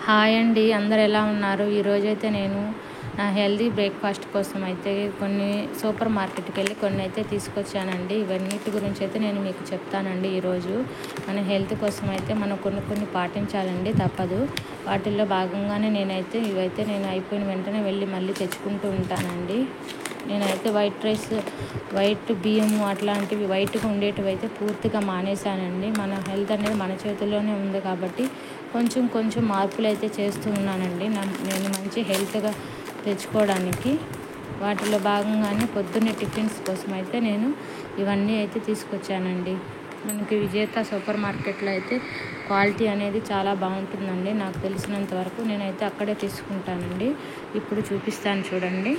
Hi అండి, అందరు ఎలా ఉన్నారు? ఈరోజైతే నేను నా హెల్దీ బ్రేక్ఫాస్ట్ కోసం అయితే కొన్ని సూపర్ మార్కెట్కి వెళ్ళి కొన్ని అయితే తీసుకొచ్చానండి. ఇవన్నిటి గురించి అయితే నేను మీకు చెప్తానండి. ఈరోజు మన హెల్త్ కోసం అయితే మనం కొన్ని పాటించాలండి, తప్పదు. వాటిల్లో భాగంగానే నేను అయిపోయిన వెంటనే వెళ్ళి మళ్ళీ తెచ్చుకుంటూ ఉంటానండి. నేనైతే వైట్ బియ్యము అట్లాంటివి వైట్గా ఉండేటివి అయితే పూర్తిగా మానేశానండి. మన హెల్త్ అనేది మన చేతుల్లోనే ఉంది కాబట్టి కొంచెం మార్పులు అయితే చేస్తూ ఉన్నానండి. నేను మంచి హెల్త్గా తెచ్చుకోవడానికి వాటిలో భాగంగానే పొద్దున్నే టిఫిన్స్ కోసం అయితే నేను ఇవన్నీ అయితే తీసుకొచ్చానండి. మనకి విజేత సూపర్ మార్కెట్లో అయితే క్వాలిటీ అనేది చాలా బాగుంటుందండి. నాకు తెలిసినంత వరకు నేనైతే అక్కడే తీసుకుంటానండి. ఇప్పుడు చూపిస్తాను చూడండి.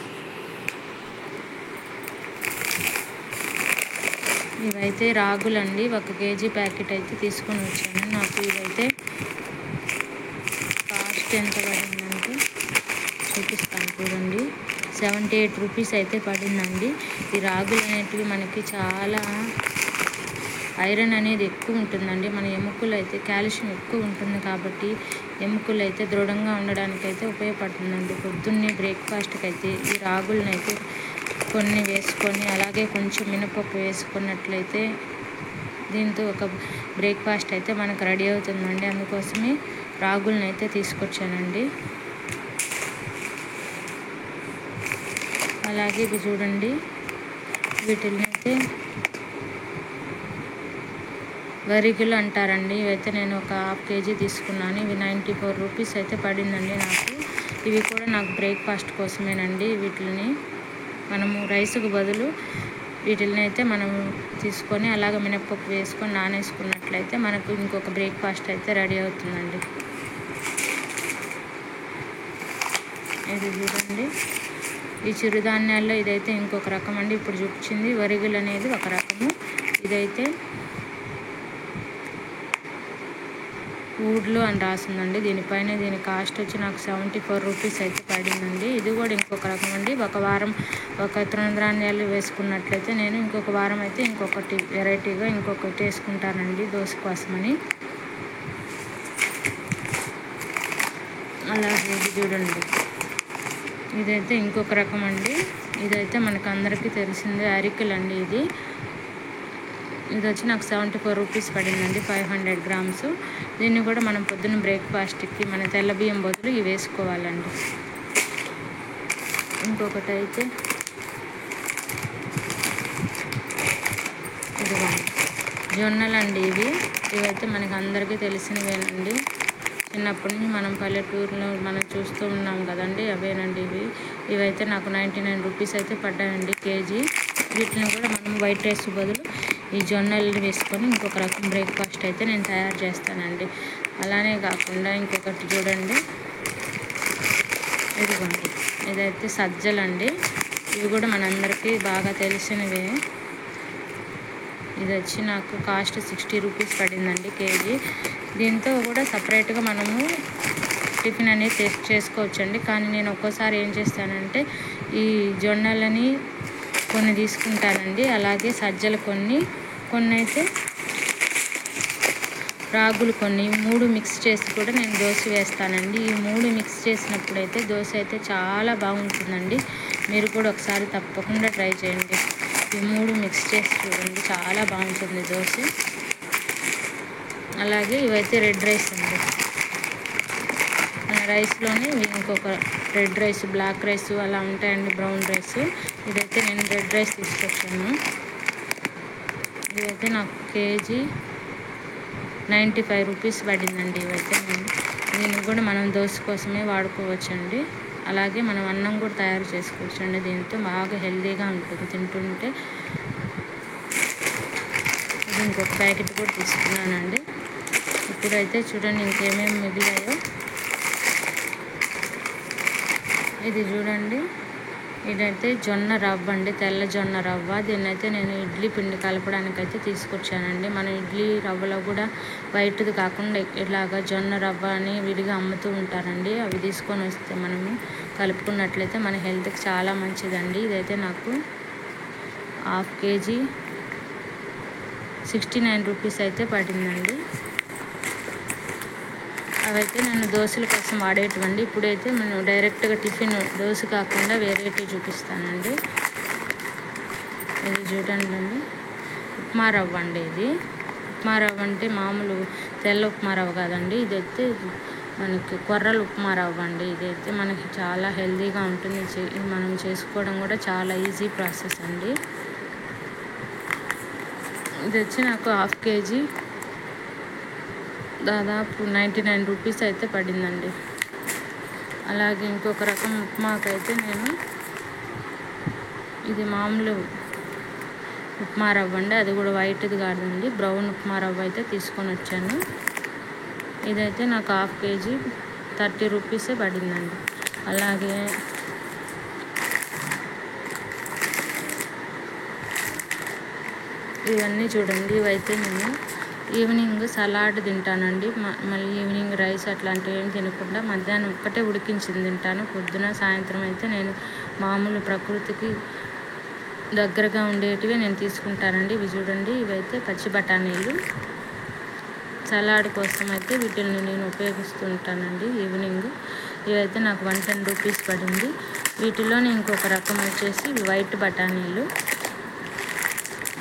ఇవైతే రాగులండి. 1 కేజీ ప్యాకెట్ అయితే తీసుకొని వచ్చాను. నాకు ఇవైతే కాస్ట్ ఎంత పడిందంటే చూపిస్తాను చూడండి. 78 రూపీస్ అయితే పడిందండి. ఈ రాగులు అనేటివి మనకి చాలా ఐరన్ అనేది ఎక్కువ ఉంటుందండి. మన ఎముకలు అయితే కాల్షియం ఎక్కువ ఉంటుంది కాబట్టి ఎముకలు అయితే దృఢంగా ఉండడానికైతే ఉపయోగపడుతుందండి. పొద్దున్నే బ్రేక్ఫాస్ట్కి అయితే ఈ రాగులను అయితే కొన్ని వేసుకొని అలాగే కొంచెం మినపప్పు వేసుకున్నట్లయితే దీంతో ఒక బ్రేక్ఫాస్ట్ అయితే మనకు రెడీ అవుతుందండి. అందుకోసమే రాగులను అయితే తీసుకొచ్చానండి. అలాగే ఇవి చూడండి, వీటిని అయితే వరిగులు అంటారండి. ఇవైతే నేను ఒక 1/2 కేజీ తీసుకున్నాను. ఇవి 94 రూపీస్ అయితే పడిందండి నాకు. ఇవి కూడా నాకు బ్రేక్ఫాస్ట్ కోసమేనండి. వీటిని మనము రైస్కు బదులు వీటిని అయితే మనము తీసుకొని అలాగ మినపప్పు వేసుకొని నానేసుకున్నట్లయితే మనకు ఇంకొక బ్రేక్ఫాస్ట్ అయితే రెడీ అవుతుందండి. ఇది చూడండి, ఈ చిరుధాన్యాల్లో ఇదైతే ఇంకొక రకం అండి. ఇప్పుడు చూపించింది వరిగులు అనేది ఒక రకము. ఇదైతే ఊడ్లు అని రాసిందండి దీనిపైన. దీని కాస్ట్ వచ్చి నాకు 74 రూపీస్ అయితే పడిందండి. ఇది కూడా ఇంకొక రకం అండి. ఒక వారం ఒక తృణధాన్యాలు వేసుకున్నట్లయితే నేను ఇంకొక వారం అయితే ఇంకొకటి వెరైటీగా ఇంకొకటి వేసుకుంటానండి దోశ కోసమని. అలాగే ఇది చూడండి, ఇదైతే ఇంకొక రకం అండి. ఇదైతే మనకు అందరికీ తెలిసిందే అరికెలు అండి. ఇది వచ్చి నాకు 74 రూపీస్ పడిందండి, 500 గ్రామ్స్. దీన్ని కూడా మనం పొద్దున్న బ్రేక్ఫాస్ట్కి మన తెల్ల బియ్యం బదులు ఇవి వేసుకోవాలండి. ఇంకొకటి అయితే ఇదిగోండి జొన్నలండి. ఇవైతే మనకు అందరికీ తెలిసినవేనండి. చిన్నప్పటి నుంచి మనం పల్లెటూరులో మనం చూస్తూ ఉన్నాం కదండి, అవేనండి ఇవైతే నాకు 99 రూపీస్ అయితే పడ్డాయండి కేజీ. వీటిని కూడా మనం వైట్ రైస్ బదులు ఈ జొన్నలు వేసుకొని ఇంకొక రకం బ్రేక్ఫాస్ట్ అయితే నేను తయారు చేస్తానండి. అలానే కాకుండా ఇంకొకటి చూడండి, ఇదిగోండి, ఇదైతే సజ్జలండి. ఇవి కూడా మనందరికీ బాగా తెలిసినవే. ఇది వచ్చి నాకు కాస్ట్ 60 రూపీస్ పడిందండి కేజీ. దీంతో కూడా సపరేట్గా మనము టిఫిన్ అనేది చేసుకోవచ్చండి. కానీ నేను ఒక్కోసారి ఏం చేస్తానంటే ఈ జొన్నలని కొన్ని తీసుకుంటానండి, అలాగే సజ్జలు కొన్ని అయితే రాగులు కొన్ని, 3 మిక్స్ చేసి కూడా నేను దోశ వేస్తానండి. ఈ 3 మిక్స్ చేసినప్పుడైతే దోశ అయితే చాలా బాగుంటుందండి. మీరు కూడా ఒకసారి తప్పకుండా ట్రై చేయండి. ఈ 3 మిక్స్ చేసి చూడండి, చాలా బాగుంటుంది దోశ. అలాగే ఇవైతే రెడ్ రైస్ అండి. మన రైస్లోనే ఇంకొక రెడ్ రైస్, బ్లాక్ రైస్ అలా ఉంటాయండి, బ్రౌన్ రైస్. ఇదైతే నేను రెడ్ రైస్ తీసుకొచ్చాను. ఇదైతే నాకు కేజీ 95 రూపీస్ పడిందండి. ఇవైతే దీన్ని కూడా మనం దోశ కోసమే వాడుకోవచ్చండి. అలాగే మనం అన్నం కూడా తయారు చేసుకోవచ్చండి. దీంతో బాగా హెల్తీగా ఉంటుంది తింటుంటే. ఇది ఇంకొక ప్యాకెట్ కూడా తీసుకున్నానండి. ఇప్పుడైతే చూడండి ఇంకేమేమి మిగిలాయో. ఇది చూడండి, ఇదైతే జొన్న రవ్వ అండి, తెల్ల జొన్న రవ్వ. దీన్ని అయితే నేను ఇడ్లీ పిండి కలపడానికి అయితే తీసుకొచ్చానండి. మన ఇడ్లీ రవ్వలో కూడా వైట్ది కాకుండా ఇలాగా జొన్న రవ్వ అని విడిగా అమ్ముతూ ఉంటారండి. అవి తీసుకొని వస్తే మనము కలుపుకున్నట్లయితే మన హెల్త్కి చాలా మంచిదండి. ఇదైతే నాకు 1/2 కేజీ 69 రూపీస్ అయితే పడిందండి. అవైతే నేను దోశల కోసం వాడేటువంటి. ఇప్పుడైతే నేను డైరెక్ట్గా టిఫిన్ దోశ కాకుండా వేరేటివి చూపిస్తానండి. ఇది చూడండి, ఉప్మా రవ్వ అండి. ఇది ఉప్మా రవ్వ అంటే మామూలు తెల్ల ఉప్మా రవ్వ కాదండి. ఇదైతే మనకి కొర్రల ఉప్మా రవ్వ అండి. ఇదైతే మనకి చాలా హెల్తీగా ఉంటుంది. మనం చేసుకోవడం కూడా చాలా ఈజీ ప్రాసెస్ అండి. ఇది వచ్చి నాకు 1/2 kg దాదాపు 99 రూపీస్ అయితే పడిందండి. అలాగే ఇంకొక రకం ఉప్మాకైతే నేను ఇది మామూలు ఉప్మా రవ్వ అండి. అది కూడా వైట్ది కాదండి, బ్రౌన్ ఉప్మా రవ్వ అయితే తీసుకొని వచ్చాను. ఇదైతే నాకు 1/2 kg 30 రూపీసే పడిందండి. అలాగే ఇవన్నీ చూడండి, ఇవైతే నేను ఈవినింగ్ సలాడ్ తింటానండి. మళ్ళీ ఈవినింగ్ రైస్ అట్లాంటివి ఏం తినకుండా మధ్యాహ్నం ఒక్కటే ఉడికించింది తింటాను. పొద్దున సాయంత్రం అయితే నేను మామూలు ప్రకృతికి దగ్గరగా ఉండేటివి నేను తీసుకుంటానండి. ఇవి చూడండి, ఇవైతే పచ్చి బఠానీలు. సలాడ్ కోసం అయితే వీటిని నేను ఉపయోగిస్తూ ఉంటానండి ఈవినింగ్. ఇవైతే నాకు 110 రూపీస్ పడింది. వీటిలోనే ఇంకొక రకం వచ్చేసి వైట్ బఠానీలు.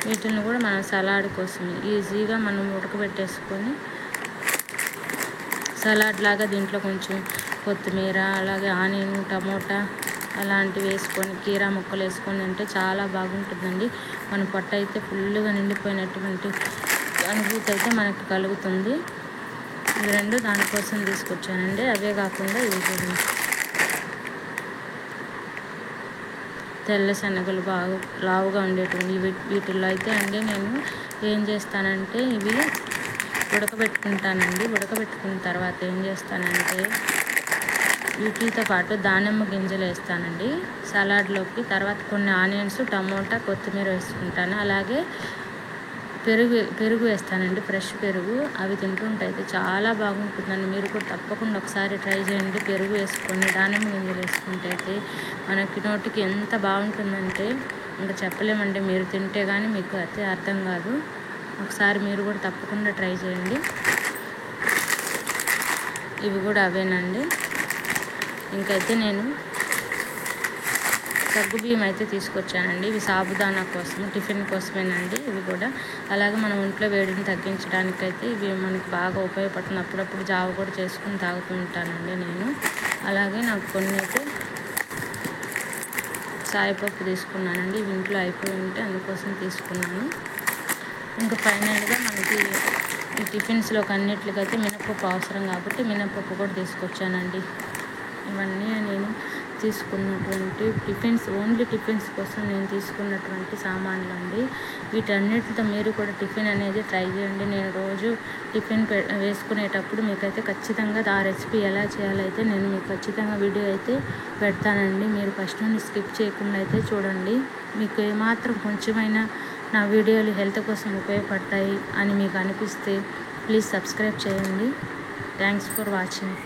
వీటిని కూడా మనం సలాడ్ కోసం ఈజీగా మనం ఉడకబెట్టేసుకొని సలాడ్ లాగా దీంట్లో కొంచెం కొత్తిమీర, అలాగే ఆనియన్, టమోటా అలాంటివి వేసుకొని కీరా ముక్కలు వేసుకొని తింటే చాలా బాగుంటుందండి. మన పొట్ట అయితే ఫుల్గా నిండిపోయినటువంటి అనుభూతి అయితే మనకు కలుగుతుంది. ఇవి రెండు దానికోసం తీసుకొచ్చానండి. అవే కాకుండా ఇవి చూడండి, తెల్ల శనగలు బాగా లావుగా ఉండేటువంటి వీటిల్లో అయితే అండి నేను ఏం చేస్తానంటే ఇవి ఉడకబెట్టుకుంటానండి. ఉడకబెట్టుకున్న తర్వాత ఏం చేస్తానంటే వీటితో పాటు దానిమ్మ గింజలు వేస్తానండి సలాడ్లోకి. తర్వాత కొన్ని ఆనియన్స్, టమోటా, కొత్తిమీర వేసుకుంటాను. అలాగే పెరుగు వేస్తానండి, ఫ్రెష్ పెరుగు. అవి తింటుంటే అయితే చాలా బాగుంటుందండి. మీరు కూడా తప్పకుండా ఒకసారి ట్రై చేయండి. పెరుగు వేసుకొని దానిమ్మ గింజలు వేసుకుంటే అయితే మనకి నోటికి ఎంత బాగుంటుందంటే ఇంకా చెప్పలేమండి. మీరు తింటే కానీ మీకు అయితే అర్థం కాదు. ఒకసారి మీరు కూడా తప్పకుండా ట్రై చేయండి. ఇవి కూడా అవేనండి. ఇంకైతే నేను సగ్గు బియ్యం అయితే తీసుకొచ్చానండి. ఇవి సాబుదానా కోసం, టిఫిన్ కోసమేనండి ఇవి కూడా. అలాగే మనం ఒంట్లో వేడిని తగ్గించడానికైతే ఇవి మనకి బాగా ఉపయోగపడుతుంది. అప్పుడప్పుడు జావ కూడా చేసుకుని తాగుతూ ఉంటానండి నేను. అలాగే నాకు కొన్ని అయితే సాయిపప్పు తీసుకున్నానండి. ఇవి ఇంట్లో అయిపోయి ఉంటే అందుకోసం తీసుకున్నాను. ఇంకా ఫైనల్గా మనకి ఈ టిఫిన్స్లోకి అన్నిటికైతే మినపప్పు అవసరం కాబట్టి మినపప్పు కూడా తీసుకొచ్చానండి. ఇవన్నీ నేను తీసుకున్నటువంటి ఓన్లీ టిఫిన్స్ కోసం నేను తీసుకున్నటువంటి సామాన్లు అండి. వీటన్నిటితో మీరు కూడా టిఫిన్ అనేది ట్రై చేయండి. నేను రోజు టిఫిన్ వేసుకునేటప్పుడు మీకైతే ఖచ్చితంగా ఆ రెసిపీ ఎలా చేయాలైతే నేను మీకు ఖచ్చితంగా వీడియో అయితే పెడతానండి. మీరు ఫస్ట్ నుండి స్కిప్ చేయకుండా అయితే చూడండి. మీకు ఏమాత్రం కొంచెమైనా నా వీడియోలు హెల్త్ కోసం ఉపయోగపడతాయి అని మీకు అనిపిస్తే ప్లీజ్ సబ్స్క్రైబ్ చేయండి. Thanks for watching.